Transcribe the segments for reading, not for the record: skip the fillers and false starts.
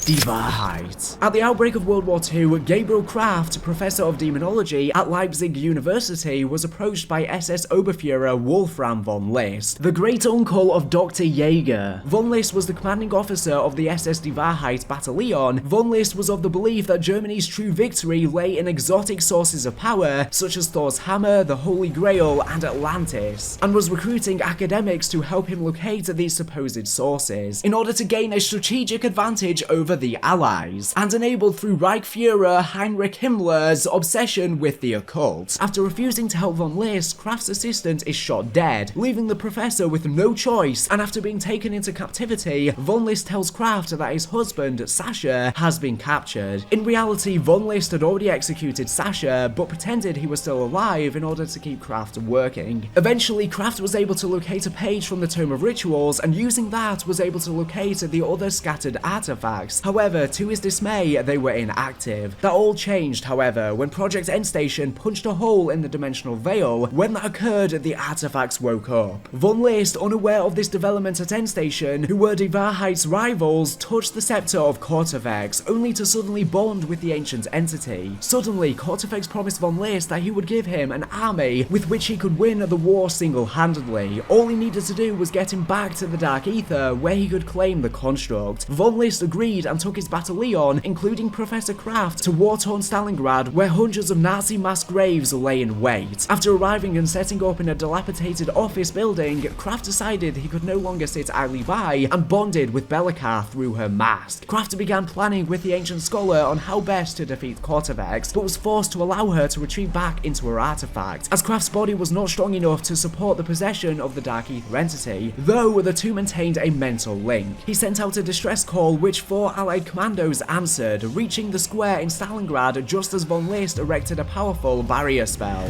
Die Wahrheit. At the outbreak of World War II, Gabriel Kraft, professor of demonology at Leipzig University, was approached by SS Oberfuhrer Wolfram von List, the great-uncle of Dr. Jaeger. Von List was the commanding officer of the SS Die Wahrheit battalion. Von List was of the belief that Germany's true victory lay in exotic sources of power, such as Thor's hammer, the Holy Grail, and Atlantis, and was recruiting academics to help him locate these supposed sources, in order to gain a strategic advantage over the Allies, and enabled through Reichsfuhrer Heinrich Himmler's obsession with the occult. After refusing to help von List, Kraft's assistant is shot dead, leaving the professor with no choice, and after being taken into captivity, von List tells Kraft that his husband, Sasha, has been captured. In reality, von List had already executed Sasha, but pretended he was still alive in order to keep Kraft working. Eventually, Kraft was able to locate a page from the Tome of Rituals, and using that was able to locate the other scattered artifacts. However, to his dismay, they were inactive. That all changed, however, when Project Endstation punched a hole in the dimensional veil. When that occurred, the artifacts woke up. Von List, unaware of this development at Endstation, who were Die Wahrheit's rivals, touched the scepter of Kortefex, only to suddenly bond with the ancient entity. Suddenly, Kortefex promised von List that he would give him an army with which he could win the war single-handedly. All he needed to do was get him back to the Dark Ether, where he could claim the construct. Von List agreed and took his battalion, including Professor Kraft, to war-torn Stalingrad, where hundreds of Nazi mass graves lay in wait. After arriving and setting up in a dilapidated office building, Kraft decided he could no longer sit idly by, and bonded with Belikar through her mask. Kraft began planning with the ancient scholar on how best to defeat Kortefex, but was forced to allow her to retreat back into her artifact, as Kraft's body was not strong enough to support the possession of the Dark Ether entity, though the two maintained a mental link. He sent out a distress call which 4 allied commandos answered, reaching the square in Stalingrad just as von List erected a powerful barrier spell.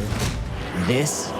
This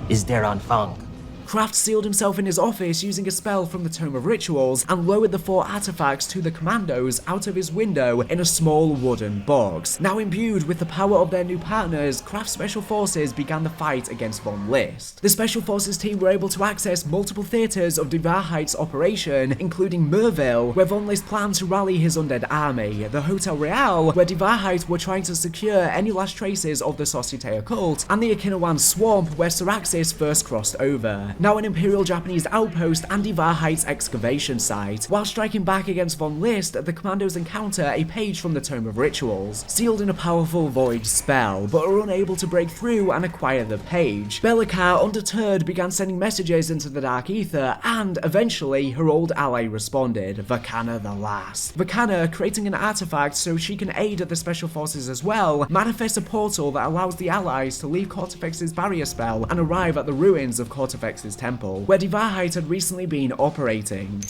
is their Anfang. Kraft sealed himself in his office using a spell from the Tome of Rituals and lowered the 4 artifacts to the commandos out of his window in a small wooden box. Now imbued with the power of their new partners, Kraft's special forces began the fight against von List. The special forces team were able to access multiple theaters of Die Wahrheit's operation, including Merville, where von List planned to rally his undead army, the Hotel Real, where Die Wahrheit were trying to secure any last traces of the Societe Occult, and the Okinawan Swamp, where Siraxis first crossed over. Now an Imperial Japanese outpost and Die Wahrheit's excavation site. While striking back against von List, the commandos encounter a page from the Tome of Rituals, sealed in a powerful void spell, but are unable to break through and acquire the page. Belikar, undeterred, began sending messages into the Dark Ether, and eventually her old ally responded, Vakana the Last. Vakana, creating an artifact so she can aid the special forces as well, manifests a portal that allows the allies to leave Kortefex's barrier spell and arrive at the ruins of Kortefex's temple, where Die Wahrheit had recently been operating.